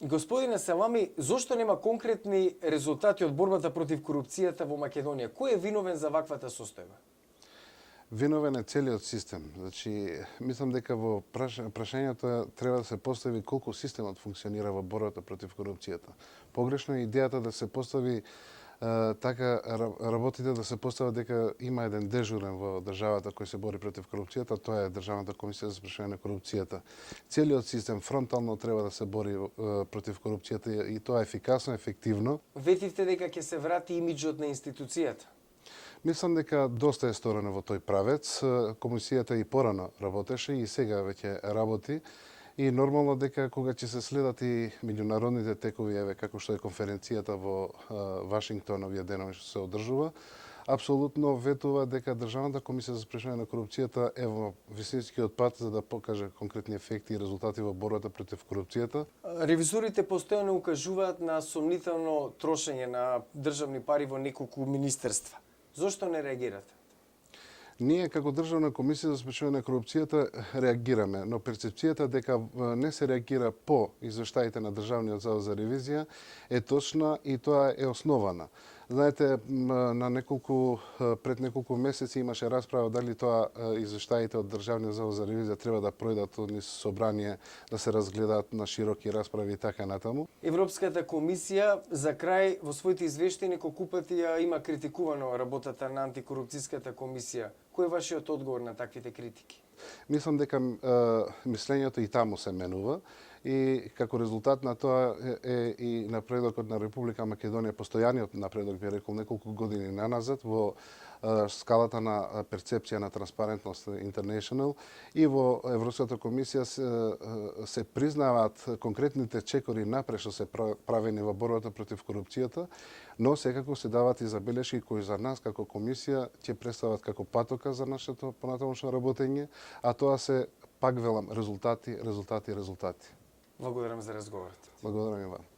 Господине Селами, зошто нема конкретни резултати од борбата против корупцијата во Македонија? Кој е виновен за ваквата состојба? Виновен е целиот систем. Значи, мислам дека во прашањето треба да се постави колку системот функционира во борбата против корупцијата. Погрешно е идејата да се постави така работите да се постават дека има еден дежурен во државата кој се бори против корупцијата, тоа е Државната комисија за спречување на корупцијата. Целиот систем фронтално треба да се бори против корупцијата и тоа ефикасно, ефективно. Ветивте дека ќе се врати имиджот на институцијата. Мислам дека доста е сторено во тој правец. Комисијата и порано работеше и сега веќе работи. И нормално дека кога ќе се следат и меѓународните текови, еве како што е конференцијата во Вашингтон овие денови што се одржува, апсолутно ветува дека Државната комисија за спречување на корупцијата е во висинскиот пат за да покаже конкретни ефекти и резултати во борбата против корупцијата. Ревизорите постојано укажуваат на сомнително трошење на државни пари во неколку министерства. Зошто не реагирате? Ние како Државна комисија за спречување на корупцијата реагираме, но перцепцијата дека не се реагира по извештаите на Државниот завод за ревизија е точна и тоа е основана. Знаете, пред неколку месеци имаше расправа дали тоа извештаите од Државниот завод за ревизија треба да пројдат низ собрание, да се разгледаат на широки расправи и така натаму. Европската комисија за крај во своите извештаи неколку пати ја има критикувано работата на антикорупцијската комисија. Кој е вашиот одговор на таквите критики? Мислам дека мислењето и таму се менува и како резултат на тоа е и напредокот на Република Македонија, постојаниот напредок, би рекол, неколку години наназад во скалата на перцепција на Transparency International и во Европската комисија се признаваат конкретните чекори напред што се правени во борбата против корупцијата, но секако се дават и забелешки кои за нас како комисија ќе представат како патока за нашето понатамошно работење, а тоа се, пак велам, резултати. Благодарам за разговорот. Благодарам и вам.